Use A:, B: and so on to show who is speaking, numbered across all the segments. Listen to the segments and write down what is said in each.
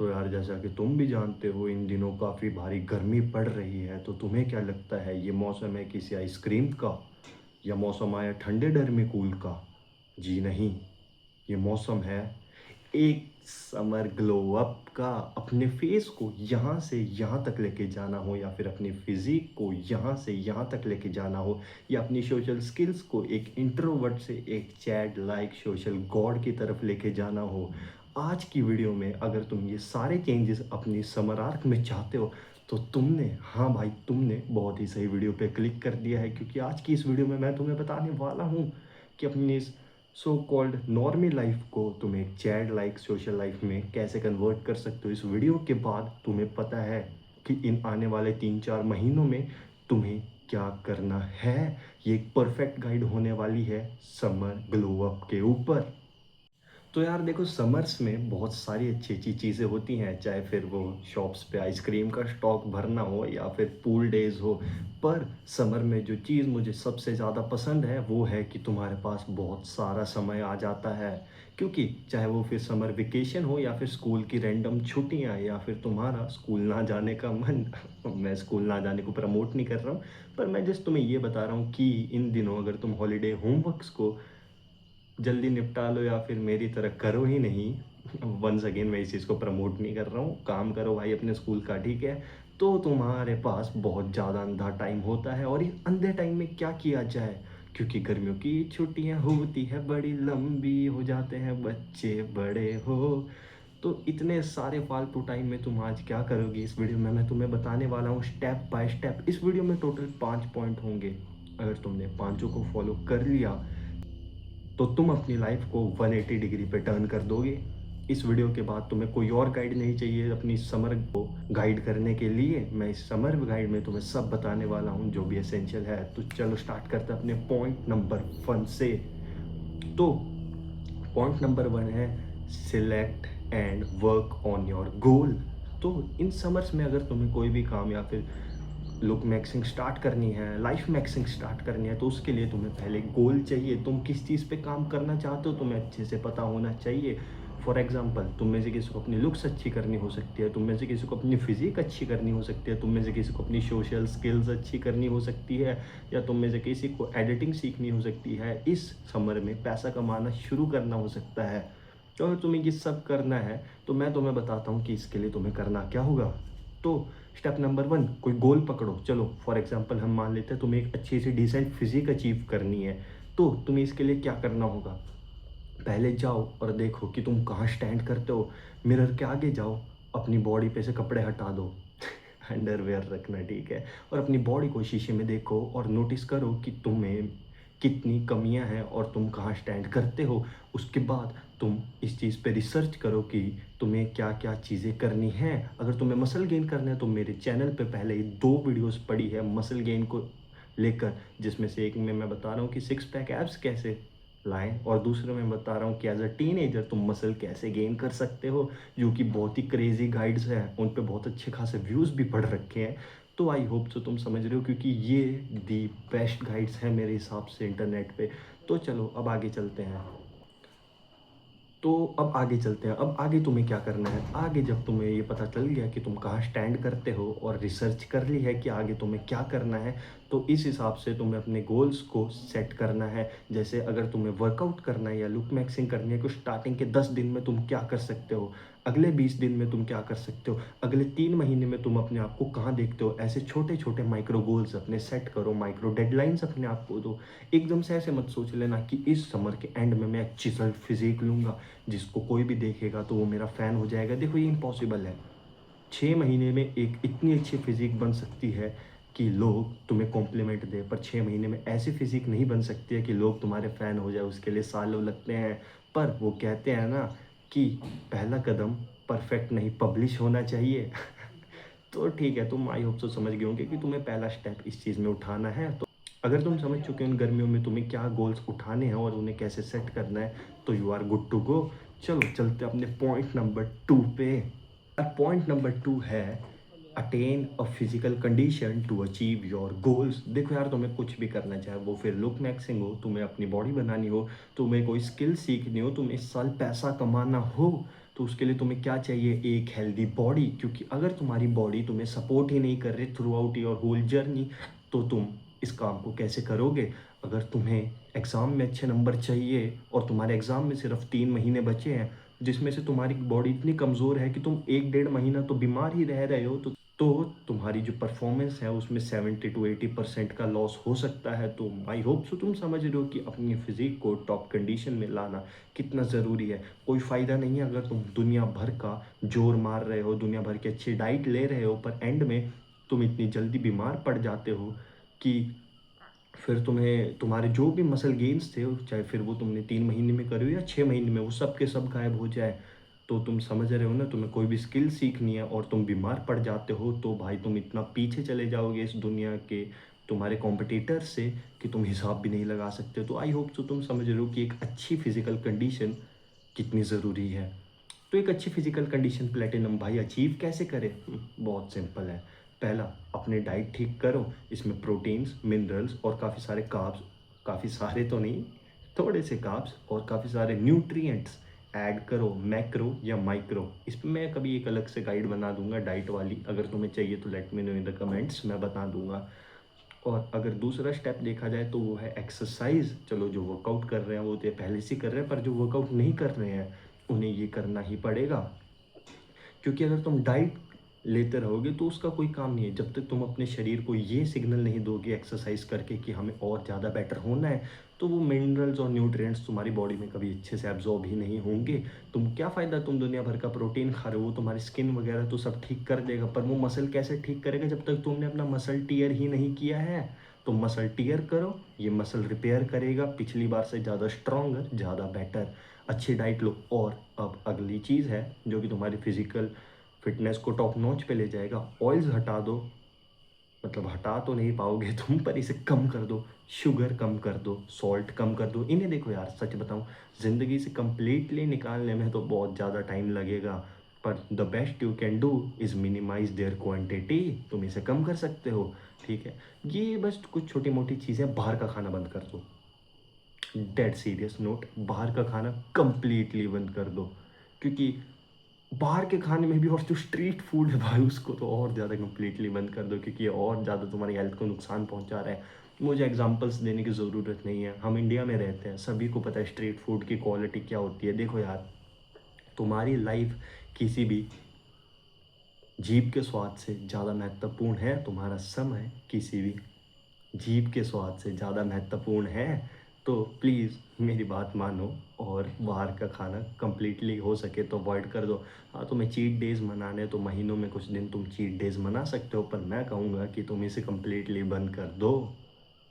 A: तो यार जैसा कि तुम भी जानते हो इन दिनों काफ़ी भारी गर्मी पड़ रही है, तो तुम्हें क्या लगता है ये मौसम है किसी आइसक्रीम का या मौसम आया ठंडे डर्मीकूल का? जी नहीं, ये मौसम है एक समर ग्लो अप का। अपने फेस को यहाँ से यहाँ तक लेके जाना हो या फिर अपनी फिजिक को यहाँ से यहाँ तक लेके जाना हो या अपनी सोशल स्किल्स को एक इंट्रोवर्ट से एक चैट लाइक सोशल गॉड की तरफ लेके जाना हो, आज की वीडियो में अगर तुम ये सारे चेंजेस अपनी समर आर्क में चाहते हो तो तुमने, हाँ भाई, तुमने बहुत ही सही वीडियो पे क्लिक कर दिया है, क्योंकि आज की इस वीडियो में मैं तुम्हें बताने वाला हूँ कि अपनी इस सो कॉल्ड नॉर्मल लाइफ को तुम एक चैट लाइक सोशल लाइफ में कैसे कन्वर्ट कर सकते हो। इस वीडियो के बाद तुम्हें पता है कि इन आने वाले 3-4 महीनों में तुम्हें क्या करना है। ये एक परफेक्ट गाइड होने वाली है समर ग्लो अप के ऊपर। तो यार देखो, समर्स में बहुत सारी अच्छी अच्छी चीज़ें होती हैं, चाहे फिर वो शॉप्स पे आइसक्रीम का स्टॉक भरना हो या फिर पूल डेज हो। पर समर में जो चीज़ मुझे सबसे ज़्यादा पसंद है वो है कि तुम्हारे पास बहुत सारा समय आ जाता है। क्योंकि चाहे वो फिर समर वेकेशन हो या फिर स्कूल की रैंडम छुट्टियां या फिर तुम्हारा स्कूल ना जाने का मन मैं स्कूल ना जाने को प्रमोट नहीं कर रहा हूँ, पर मैं जस्ट तुम्हें ये बता रहा हूँ कि इन दिनों अगर तुम हॉलीडे होमवर्क्स को जल्दी निपटा लो या फिर मेरी तरह करो ही नहीं, वंस अगेन मैं इस चीज़ को प्रमोट नहीं कर रहा हूँ, काम करो भाई अपने स्कूल का, ठीक है। तो तुम्हारे पास बहुत ज़्यादा अंधा टाइम होता है, और इस अंधे टाइम में क्या किया जाए, क्योंकि गर्मियों की छुट्टियां होती है बड़ी लंबी, हो जाते हैं बच्चे बड़े हो। तो इतने सारे फालतू टाइम में तुम आज क्या करोगे, इस वीडियो में मैं तुम्हें बताने वाला हूँ स्टेप बाय स्टेप। इस वीडियो में टोटल 5 पॉइंट होंगे। अगर तुमने पांचों को फॉलो कर लिया तो तुम अपनी लाइफ को 180 डिग्री पे टर्न कर दोगे। इस वीडियो के बाद तुम्हें कोई और गाइड नहीं चाहिए अपनी समर को गाइड करने के लिए। मैं इस समर गाइड में तुम्हें सब बताने वाला हूँ जो भी एसेंशियल है। तो चलो स्टार्ट करते हैं अपने पॉइंट नंबर 1 से। तो पॉइंट नंबर 1 है select and work on your goal. तो इन समर्स में अगर तुम्हें कोई भी काम या फिर लुक मैक्सिंग स्टार्ट करनी है, लाइफ मैक्सिंग स्टार्ट करनी है, तो उसके लिए तुम्हें पहले गोल चाहिए। तुम किस चीज़ पे काम करना चाहते हो तुम्हें अच्छे से पता होना चाहिए। फॉर एग्जाम्पल, तुम में से किसी को अपनी लुक्स अच्छी करनी हो सकती है, तुम में से किसी को अपनी फिजिक अच्छी करनी हो सकती है, तुम में से किसी को अपनी सोशल स्किल्स अच्छी करनी हो सकती है, या तुम में से किसी को एडिटिंग सीखनी हो सकती है। इस समर में पैसा कमाना शुरू करना हो सकता है। तो अगर तुम्हें ये सब करना है तो मैं तुम्हें बताता हूँ कि इसके लिए तुम्हें करना क्या होगा। तो स्टेप नंबर 1, कोई गोल पकड़ो। चलो फॉर एग्जांपल हम मान लेते हैं तुम्हें एक अच्छी सी डिसेंट फिजिक अचीव करनी है, तो तुम्हें इसके लिए क्या करना होगा। पहले जाओ और देखो कि तुम कहाँ स्टैंड करते हो। मिरर के आगे जाओ, अपनी बॉडी पे से कपड़े हटा दो, अंडरवेयर रखना, ठीक है, और अपनी बॉडी को शीशे में देखो और नोटिस करो कि तुम्हें कितनी कमियां हैं और तुम कहाँ स्टैंड करते हो। उसके बाद तुम इस चीज़ पे रिसर्च करो कि तुम्हें क्या क्या चीज़ें करनी हैं। अगर तुम्हें मसल गेन करना है तो मेरे चैनल पे पहले ही 2 वीडियोस पड़ी है मसल गेन को लेकर, जिसमें से एक में मैं बता रहा हूँ कि 6 पैक एब्स कैसे लाएं, और दूसरे में बता रहा हूँ कि एज अ टीनेजर तुम मसल कैसे गेन कर सकते हो, जो कि बहुत ही क्रेजी गाइड्स हैं, उन पे बहुत अच्छे खासे व्यूज़ भी पड़ रखे हैं। तो आई होप सो तुम समझ रहे हो, क्योंकि ये दी बेस्ट गाइड्स हैं मेरे हिसाब से इंटरनेट पे। तो चलो अब आगे चलते हैं। तो अब आगे चलते हैं। अब आगे तुम्हें क्या करना है, आगे जब तुम्हें ये पता चल गया कि तुम कहाँ स्टैंड करते हो और रिसर्च कर ली है कि आगे तुम्हें क्या करना है, तो इस हिसाब से तुम्हें अपने गोल्स को सेट करना है। जैसे अगर तुम्हें वर्कआउट करना है या लुक मैक्सिंग करनी है, तो स्टार्टिंग के 10 दिन में तुम क्या कर सकते हो, अगले 20 दिन में तुम क्या कर सकते हो, अगले 3 महीने में तुम अपने आप को कहाँ देखते हो। ऐसे छोटे छोटे माइक्रो गोल्स अपने सेट करो, माइक्रो डेडलाइंस अपने आप को दो। एकदम से ऐसे मत सोच लेना कि इस समर के एंड में मैं अच्छी सा फिजिक लूँगा जिसको कोई भी देखेगा तो वो मेरा फ़ैन हो जाएगा। देखो ये इम्पॉसिबल है। 6 महीने में एक इतनी अच्छी फिजिक बन सकती है कि लोग तुम्हें कॉम्प्लीमेंट दे, पर 6 महीने में ऐसी फिजिक नहीं बन सकती है कि लोग तुम्हारे फ़ैन हो जाए, उसके लिए सालों लगते हैं। पर वो कहते हैं ना कि पहला कदम परफेक्ट नहीं पब्लिश होना चाहिए। तो ठीक है, तुम आई होप तो समझ गए होंगे कि तुम्हें पहला स्टेप इस चीज़ में उठाना है। तो अगर तुम समझ चुके हो इन गर्मियों में तुम्हें क्या गोल्स उठाने हैं और उन्हें कैसे सेट करना है, तो you are good to go. चलो चलते अपने पॉइंट नंबर 2 पे। पॉइंट नंबर 2 है attain a physical condition to achieve your goals. देखो यार, तुम्हें कुछ भी करना है, चाहे वो फिर लुक मैक्सिंग हो, तुम्हें अपनी बॉडी बनानी हो, तुम्हें कोई स्किल सीखनी हो, तुम्हें इस साल पैसा कमाना हो, तो उसके लिए तुम्हें क्या चाहिए, एक हेल्दी बॉडी। क्योंकि अगर तुम्हारी बॉडी तुम्हें सपोर्ट ही नहीं कर रही throughout your whole journey, तो तुम इस काम को कैसे करोगे। अगर तुम्हें एग्ज़ाम में अच्छे नंबर चाहिए और तुम्हारे एग्ज़ाम में सिर्फ 3 महीने बचे हैं, जिसमें से तुम्हारी बॉडी इतनी कमज़ोर है कि तुम 1 डेढ़ महीना तो बीमार ही रह रहे हो, तो तुम्हारी जो परफॉर्मेंस है उसमें 70 to 80% का लॉस हो सकता है। तो आई होप सो तुम समझ रहे हो कि अपनी फिज़िक को टॉप कंडीशन में लाना कितना ज़रूरी है। कोई फ़ायदा नहीं है अगर तुम दुनिया भर का जोर मार रहे हो, दुनिया भर की अच्छी डाइट ले रहे हो, पर एंड में तुम इतनी जल्दी बीमार पड़ जाते हो कि फिर तुम्हें तुम्हारे जो भी मसल गेन्स थे, चाहे फिर वो तुमने 3 महीने में करे हो या 6 महीने में, वो सब के सब गायब हो जाए। तो तुम समझ रहे हो ना, तुम्हें कोई भी स्किल सीखनी है और तुम बीमार पड़ जाते हो, तो भाई तुम इतना पीछे चले जाओगे इस दुनिया के तुम्हारे कॉम्पिटिटर से कि तुम हिसाब भी नहीं लगा सकते। तो आई होप तो तुम समझ रहे हो कि एक अच्छी फिजिकल कंडीशन कितनी ज़रूरी है। तो एक अच्छी फिजिकल कंडीशन प्लेटिनम भाई अचीव कैसे करें? बहुत सिंपल है। पहला, अपने डाइट ठीक करो, इसमें प्रोटीन्स, मिनरल्स और काफ़ी सारे कार्ब्स, काफ़ी सारे तो नहीं, थोड़े से कार्ब्स और काफ़ी सारे न्यूट्रिएंट्स ऐड करो, मैक्रो या माइक्रो। इस पर मैं कभी एक अलग से गाइड बना दूंगा डाइट वाली, अगर तुम्हें चाहिए तो let me know in the comments, मैं बता दूंगा। और अगर दूसरा स्टेप देखा जाए तो वो है एक्सरसाइज। चलो जो वर्कआउट कर रहे हैं वो तो पहले से कर रहे हैं, पर जो वर्कआउट नहीं कर रहे हैं उन्हें ये करना ही पड़ेगा। क्योंकि अगर तुम डाइट लेते रहोगे तो उसका कोई काम नहीं है जब तक तुम अपने शरीर को ये सिग्नल नहीं दोगे एक्सरसाइज करके कि हमें और ज़्यादा बेटर होना है, तो वो मिनरल्स और न्यूट्रिएंट्स तुम्हारी बॉडी में कभी अच्छे से एब्जॉर्ब ही नहीं होंगे। तुम क्या फ़ायदा, तुम दुनिया भर का प्रोटीन खा रहे हो, वो तुम्हारी स्किन वगैरह तो सब ठीक कर देगा, पर वो मसल कैसे ठीक करेगा जब तक तुमने अपना मसल टीयर ही नहीं किया है। तो मसल टीयर करो, ये मसल रिपेयर करेगा पिछली बार से ज़्यादा स्ट्रॉन्गर, ज़्यादा बेटर। अच्छी डाइट लो। और अब अगली चीज़ है जो कि तुम्हारी फिजिकल फिटनेस को टॉप नॉच पे ले जाएगा, ऑयल्स हटा दो। मतलब हटा तो नहीं पाओगे तुम, पर इसे कम कर दो। शुगर कम कर दो, सॉल्ट कम कर दो। इन्हें देखो यार, सच बताऊं, ज़िंदगी से कंप्लीटली निकालने में तो बहुत ज़्यादा टाइम लगेगा, पर the best you can do is minimise their quantity. तुम इसे कम कर सकते हो, ठीक है। ये बस कुछ छोटी मोटी चीज़ें, बाहर का खाना बंद कर दो। डेड सीरियस नोट, बाहर का खाना कंप्लीटली बंद कर दो। क्योंकि बाहर के खाने में भी, और जो स्ट्रीट फूड है भाई, उसको तो और ज़्यादा कंप्लीटली बंद कर दो, क्योंकि ये और ज़्यादा तुम्हारी हेल्थ को नुकसान पहुंचा रहा है। मुझे एग्जांपल्स देने की ज़रूरत नहीं है, हम इंडिया में रहते हैं, सभी को पता है स्ट्रीट फूड की क्वालिटी क्या होती है। देखो यार, तुम्हारी लाइफ किसी भी जीभ के स्वाद से ज़्यादा महत्वपूर्ण है, तुम्हारा समय किसी भी जीभ के स्वाद से ज़्यादा महत्वपूर्ण है। तो प्लीज़ मेरी बात मानो और बाहर का खाना कंप्लीटली हो सके तो अवॉइड कर दो। हाँ, तुम्हें चीट डेज़ मनाने तो महीनों में कुछ दिन तुम चीट डेज़ मना सकते हो, पर मैं कहूँगा कि तुम इसे कंप्लीटली बंद कर दो।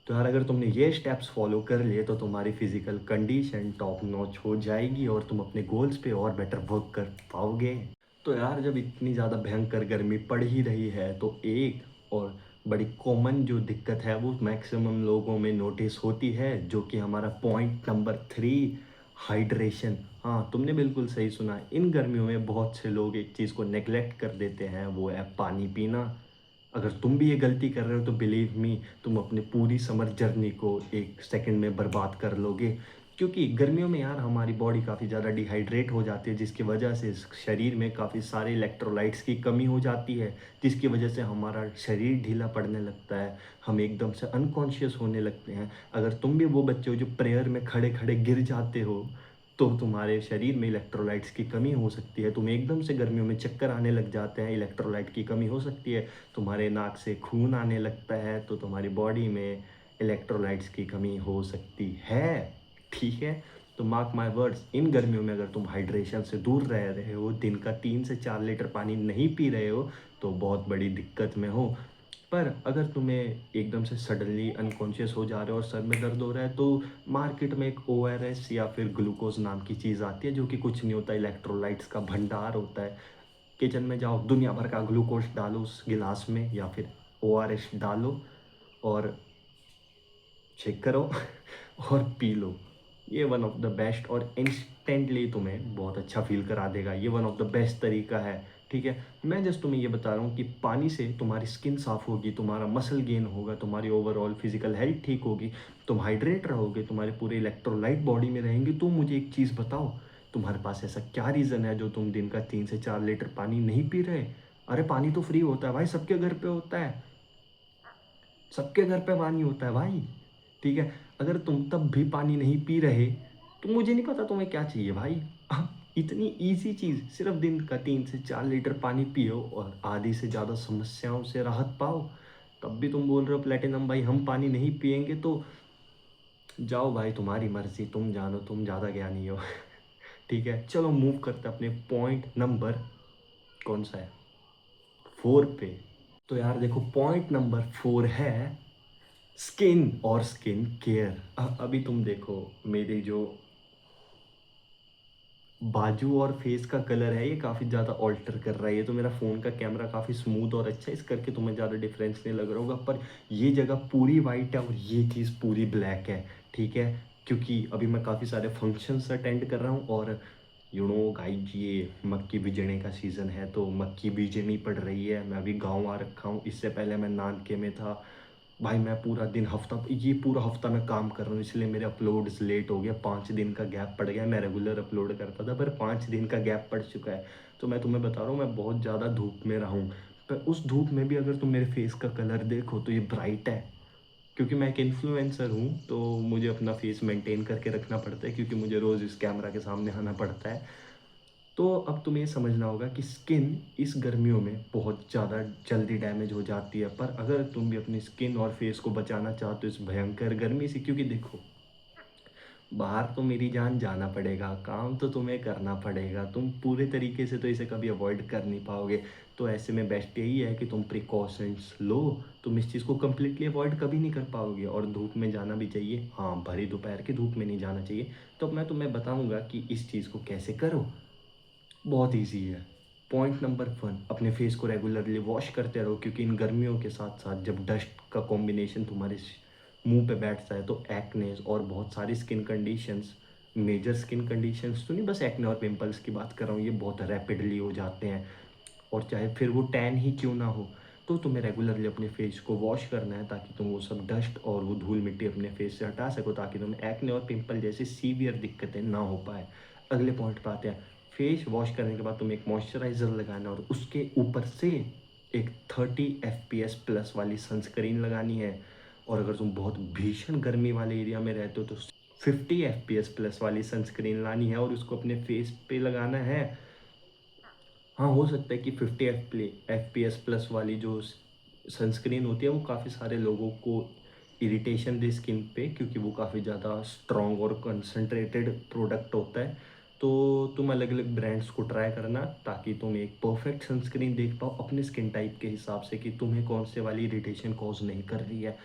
A: तो यार, अगर तुमने ये स्टेप्स फॉलो कर लिए तो तुम्हारी फिजिकल कंडीशन टॉप नॉच हो जाएगी और तुम अपने गोल्स पे और बेटर वर्क कर पाओगे। तो यार, जब इतनी ज़्यादा भयंकर गर्मी पड़ ही रही है, तो एक और बड़ी कॉमन जो दिक्कत है वो मैक्सिमम लोगों में नोटिस होती है, जो कि हमारा पॉइंट नंबर 3, हाइड्रेशन। हाँ, तुमने बिल्कुल सही सुना। इन गर्मियों में बहुत से लोग एक चीज़ को नेग्लेक्ट कर देते हैं, वो है पानी पीना। अगर तुम भी ये गलती कर रहे हो तो बिलीव मी, तुम अपनी पूरी समर जर्नी को एक सेकंड में बर्बाद कर लोगे। क्योंकि गर्मियों में यार हमारी बॉडी काफ़ी ज़्यादा डिहाइड्रेट हो जाती है, जिसकी वजह से शरीर में काफ़ी सारे इलेक्ट्रोलाइट्स की कमी हो जाती है, जिसकी वजह से हमारा शरीर ढीला पड़ने लगता है, हम एकदम से अनकॉन्शियस होने लगते हैं। अगर तुम भी वो बच्चे हो जो प्रेयर में खड़े खड़े गिर जाते हो, तो तुम्हारे शरीर में इलेक्ट्रोलाइट्स की कमी हो सकती है। तुम्हें एकदम से गर्मियों में चक्कर आने लग जाते हैं, इलेक्ट्रोलाइट की कमी हो सकती है। तुम्हारे नाक से खून आने लगता है, तो तुम्हारी बॉडी में इलेक्ट्रोलाइट्स की कमी हो सकती है, ठीक है। तो मार्क माय वर्ड्स, इन गर्मियों में अगर तुम हाइड्रेशन से दूर रह रहे हो, दिन का 3 से 4 लीटर पानी नहीं पी रहे हो, तो बहुत बड़ी दिक्कत में हो। पर अगर तुम्हें एकदम से सडनली अनकॉन्शियस हो जा रहे हो और सर में दर्द हो रहा है, तो मार्केट में एक ORS या फिर ग्लूकोज नाम की चीज़ आती है, जो कि कुछ नहीं होता, इलेक्ट्रोलाइट्स का भंडार होता है। किचन में जाओ, दुनिया भर का ग्लूकोज डालो उस गिलास में, या फिर ORS डालो और चेक करो और पी लो। ये वन ऑफ द बेस्ट, और इंस्टेंटली तुम्हें बहुत अच्छा फील करा देगा। ये वन ऑफ द बेस्ट तरीका है, ठीक है। मैं जस्ट तुम्हें ये बता रहा हूँ कि पानी से तुम्हारी स्किन साफ़ होगी, तुम्हारा मसल गेन होगा, तुम्हारी ओवरऑल फिजिकल हेल्थ ठीक होगी, तुम हाइड्रेट रहोगे, तुम्हारे पूरे इलेक्ट्रोलाइट बॉडी में रहेंगे। तो मुझे एक चीज़ बताओ तुम्हारे पास ऐसा क्या रीज़न है जो तुम दिन का 3 से 4 लीटर पानी नहीं पी रहे? अरे पानी तो फ्री होता है भाई, सबके घर पे होता है, सबके घर पे पानी होता है भाई। ठीक है, अगर तुम तब भी पानी नहीं पी रहे तो मुझे नहीं पता तुम्हें क्या चाहिए भाई। इतनी इजी चीज़, सिर्फ दिन का 3 से 4 लीटर पानी पियो और आधी से ज़्यादा समस्याओं से राहत पाओ। तब भी तुम बोल रहे हो प्लेटिनम भाई हम पानी नहीं पिएंगे, तो जाओ भाई तुम्हारी मर्जी, तुम जानो, तुम ज़्यादा ज्ञानी हो। ठीक है, चलो मूव करते हैं अपने पॉइंट नंबर, कौन सा है, 4 पे। तो यार देखो पॉइंट नंबर 4 है स्किन और स्किन केयर। अभी तुम देखो मेरी जो बाजू और फेस का कलर है ये काफ़ी ज़्यादा ऑल्टर कर रहा है। ये तो मेरा फ़ोन का कैमरा काफ़ी स्मूथ और अच्छा है, इस करके तुम्हें ज़्यादा डिफरेंस नहीं लग रहा होगा, पर ये जगह पूरी वाइट है और ये चीज़ पूरी ब्लैक है। ठीक है, क्योंकि अभी मैं काफ़ी सारे फंक्शंस अटेंड कर रहा हूँ और यू नो गाइज ये मक्की बीजने का सीज़न है, तो मक्की बीजनी पड़ रही है। मैं अभी गाँव आ रखा हूँ, इससे पहले मैं नानके में था। भाई मैं पूरा दिन हफ्ता, ये पूरा हफ्ता मैं काम कर रहा हूँ, इसलिए मेरे अपलोड्स लेट हो गया, 5 दिन का गैप पड़ गया। मैं रेगुलर अपलोड करता था पर 5 दिन का गैप पड़ चुका है। तो मैं तुम्हें बता रहा हूँ मैं बहुत ज़्यादा धूप में रहा हूँ, पर उस धूप में भी अगर तुम मेरे फेस का कलर देखो तो ये ब्राइट है। क्योंकि मैं एक इन्फ्लुएंसर हूँ तो मुझे अपना फेस मेंटेन करके रखना पड़ता है, क्योंकि मुझे रोज़ इस कैमरा के सामने आना पड़ता है। तो अब तुम्हें ये समझना होगा कि स्किन इस गर्मियों में बहुत ज़्यादा जल्दी डैमेज हो जाती है, पर अगर तुम भी अपनी स्किन और फेस को बचाना चाहते हो इस भयंकर गर्मी से, क्योंकि देखो बाहर तो मेरी जान जाना पड़ेगा, काम तो तुम्हें करना पड़ेगा, तुम पूरे तरीके से तो इसे कभी अवॉइड कर नहीं पाओगे। तो ऐसे में बेस्ट यही है कि तुम प्रिकॉशंस लो, तुम इस चीज़ को कम्प्लीटली अवॉइड कभी नहीं कर पाओगे। और धूप में जाना भी चाहिए, हाँ भरी दोपहर की धूप में नहीं जाना चाहिए। तो अब मैं तुम्हें बताऊंगा कि इस चीज़ को कैसे करो। बहुत इजी है। पॉइंट नंबर 1, अपने फेस को रेगुलरली वॉश करते रहो, क्योंकि इन गर्मियों के साथ साथ जब डस्ट का कॉम्बिनेशन तुम्हारे मुंह पे बैठता है तो एक्नेस और बहुत सारी skin conditions, major skin conditions तो नहीं, बस एक्ने और पिंपल्स की बात कर रहा हूँ, ये बहुत रैपिडली हो जाते हैं। और चाहे फिर वो टैन ही क्यों ना हो, तो तुम्हें रेगुलरली अपने फेस को वॉश करना है, ताकि तुम वो सब डस्ट और वो धूल मिट्टी अपने फेस से हटा सको, ताकि तुम्हें एक्ने और पिंपल जैसी सीवियर दिक्कतें ना हो पाए। अगले पॉइंट पे आते हैं। फेस वॉश करने के बाद तुम्हें एक मॉइस्चराइज़र लगाना है और उसके ऊपर से एक 30 FPS प्लस वाली सनस्क्रीन लगानी है। और अगर तुम बहुत भीषण गर्मी वाले एरिया में रहते हो तो 50 FPS प्लस वाली सनस्क्रीन लानी है और उसको अपने फेस पे लगाना है। हाँ हो सकता है कि 50 FPS प्लस वाली जो सनस्क्रीन होती है वो काफ़ी सारे लोगों को इरिटेशन दे स्किन पे, क्योंकि वो काफ़ी ज़्यादा स्ट्रॉन्ग और कंसनट्रेटेड प्रोडक्ट होता है। तो तुम अलग अलग ब्रांड्स को ट्राई करना, ताकि तुम एक परफेक्ट सनस्क्रीन देख पाओ अपने स्किन टाइप के हिसाब से कि तुम्हें कौन से वाली इरिटेशन कॉज नहीं कर रही है।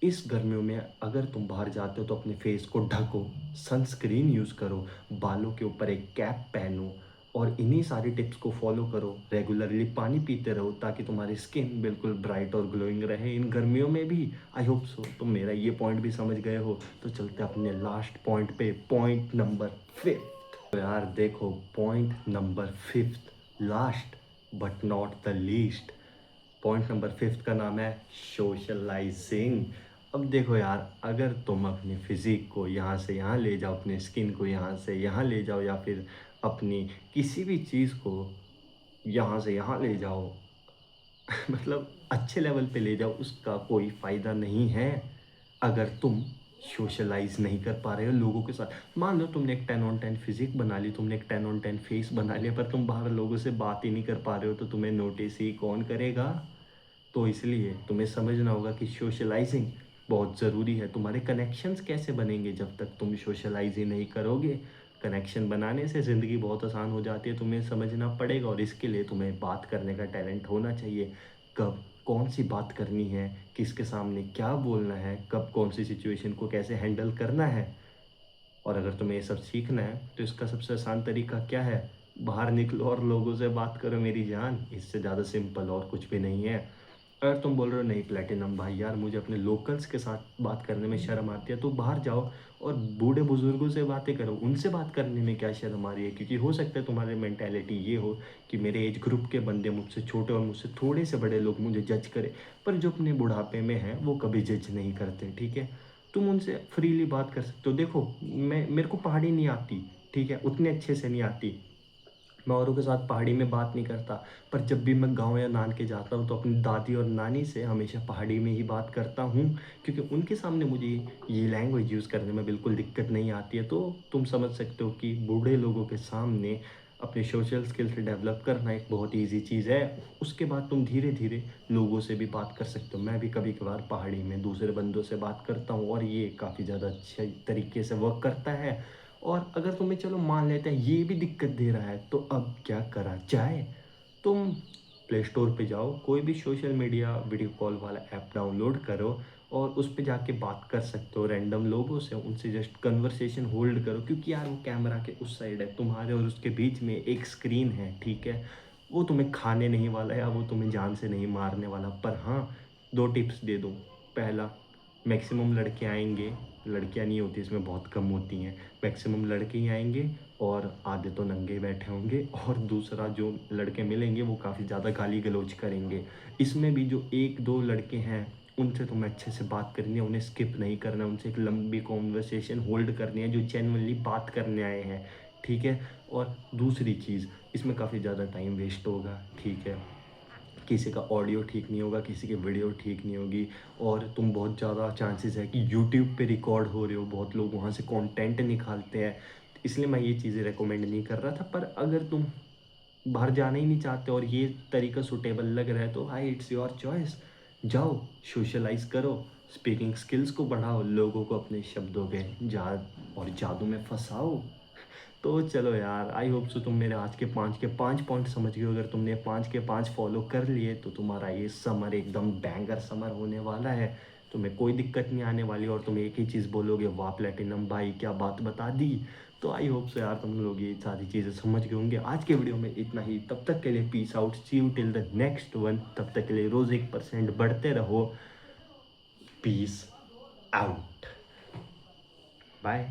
A: इस गर्मियों में अगर तुम बाहर जाते हो तो अपने फेस को ढको, सनस्क्रीन यूज़ करो, बालों के ऊपर एक कैप पहनो और इन्हीं सारी टिप्स को फॉलो करो। रेगुलरली पानी पीते रहो ताकि तुम्हारी स्किन बिल्कुल ब्राइट और ग्लोइंग रहे इन गर्मियों में भी। आई होप सो तुम मेरा ये पॉइंट भी समझ गए हो। तो चलते हैं अपने लास्ट पॉइंट पे, पॉइंट नंबर 5। तो यार देखो point number 5, last but not the least, point number 5 का नाम है सोशलाइजिंग। अब देखो यार, अगर तुम अपनी फिजिक को यहाँ से यहाँ ले जाओ, अपनी स्किन को यहाँ से यहाँ ले जाओ, या फिर अपनी किसी भी चीज़ को यहाँ से यहाँ ले जाओ, मतलब अच्छे लेवल पे ले जाओ, उसका कोई फ़ायदा नहीं है अगर तुम सोशलाइज नहीं कर पा रहे हो लोगों के साथ। मान लो तुमने एक 10 on 10 फिजिक बना ली, तुमने एक 10 on 10 फेस बना लिया, पर तुम बाहर लोगों से बात ही नहीं कर पा रहे हो, तो तुम्हें नोटिस ही कौन करेगा। तो इसलिए तुम्हें समझना होगा कि सोशलाइजिंग बहुत ज़रूरी है। तुम्हारे कनेक्शंस कैसे बनेंगे जब तक तुम सोशलाइज ही नहीं करोगे। कनेक्शन बनाने से ज़िंदगी बहुत आसान हो जाती है, तुम्हें समझना पड़ेगा, और इसके लिए तुम्हें बात करने का टैलेंट होना चाहिए। कब कौन सी बात करनी है, किसके सामने क्या बोलना है, कब कौन सी सिचुएशन को कैसे हैंडल करना है। और अगर तुम्हें ये सब सीखना है तो इसका सबसे आसान तरीका क्या है, बाहर निकलो और लोगों से बात करो मेरी जान, इससे ज़्यादा सिंपल और कुछ भी नहीं है। अगर तुम बोल रहे हो नहीं प्लेटिनम भाई यार मुझे अपने लोकल्स के साथ बात करने में शर्म आती है, तो बाहर जाओ और बूढ़े बुजुर्गों से बातें करो, उनसे बात करने में क्या शर्म आ रही है। क्योंकि हो सकता है तुम्हारी मेंटेलिटी ये हो कि मेरे एज ग्रुप के बंदे मुझसे छोटे और मुझसे थोड़े से बड़े लोग मुझे जज करें, पर जो अपने बुढ़ापे में हैं वो कभी जज नहीं करते। ठीक है, तुम उनसे फ्रीली बात कर सकते हो। देखो मैं, मेरे को पहाड़ी नहीं आती, ठीक है, उतने अच्छे से नहीं आती। मैं औरों के साथ पहाड़ी में बात नहीं करता, पर जब भी मैं गाँव या नानके जाता हूँ तो अपनी दादी और नानी से हमेशा पहाड़ी में ही बात करता हूँ, क्योंकि उनके सामने मुझे ये लैंग्वेज यूज़ करने में बिल्कुल दिक्कत नहीं आती है। तो तुम समझ सकते हो कि बूढ़े लोगों के सामने अपने सोशल स्किल्स डेवलप करना एक बहुत ईज़ी चीज़ है। उसके बाद तुम धीरे-धीरे लोगों से भी बात कर सकते हो। मैं भी कभी-कभार पहाड़ी में दूसरे बंदों से बात करता हूँ और ये काफ़ी ज़्यादा अच्छे तरीके से वर्क करता है। और अगर तुम्हें चलो मान लेते हैं ये भी दिक्कत दे रहा है, तो अब क्या करा जाए? तुम प्ले स्टोर पे जाओ, कोई भी सोशल मीडिया वीडियो कॉल वाला ऐप डाउनलोड करो और उस पे जाके बात कर सकते हो रैंडम लोगों से, उनसे जस्ट कन्वर्सेशन होल्ड करो, क्योंकि यार वो कैमरा के उस साइड है, तुम्हारे और उसके बीच में एक स्क्रीन है, ठीक है? वो तुम्हें खाने नहीं वाला या वो तुम्हें जान से नहीं मारने वाला। पर हाँ, 2 टिप्स दे दूँ। पहला, मैक्सिमम लड़के आएँगे, लड़कियाँ नहीं होती इसमें, बहुत कम होती हैं। मैक्सिमम लड़के ही आएँगे और आधे तो नंगे बैठे होंगे, और दूसरा जो लड़के मिलेंगे वो काफ़ी ज़्यादा गाली गलौज करेंगे। इसमें भी जो 1-2 लड़के हैं उनसे तुम्हें अच्छे से बात करनी है, उन्हें स्किप नहीं करना है, उनसे एक लंबी कॉन्वर्सेशन होल्ड करनी है जो जेन्युइनली बात करने आए हैं, ठीक है? और दूसरी चीज़, इसमें काफ़ी ज़्यादा टाइम वेस्ट होगा, ठीक है? किसी का ऑडियो ठीक नहीं होगा, किसी की वीडियो ठीक नहीं होगी, और तुम बहुत ज़्यादा चांसेस है कि यूट्यूब पे रिकॉर्ड हो रहे हो, बहुत लोग वहाँ से कंटेंट निकालते हैं, इसलिए मैं ये चीज़ें रेकमेंड नहीं कर रहा था। पर अगर तुम बाहर जाना ही नहीं चाहते और ये तरीका सूटेबल लग रहा है तो भाई इट्स योर चॉइस। जाओ, सोशलाइज़ करो, स्पीकिंग स्किल्स को बढ़ाओ, लोगों को अपने शब्दों के जादू में फँसाओ। तो चलो यार, आई होप सो तुम मेरे आज के 5 के 5 पॉइंट समझ गए हो। अगर तुमने 5 के 5 फॉलो कर लिए तो तुम्हारा ये समर एकदम बैंगर समर होने वाला है। तुम्हें कोई दिक्कत नहीं आने वाली और तुम एक ही चीज़ बोलोगे, वाह प्लेटिनम भाई क्या बात बता दी। तो आई होप सो यार तुम लोग ये सारी चीज़ें समझ गए होंगे। आज के वीडियो में इतना ही, तब तक के लिए peace out, see you till the next one. तब तक के लिए रोज़ 1% बढ़ते रहो। Peace out, bye.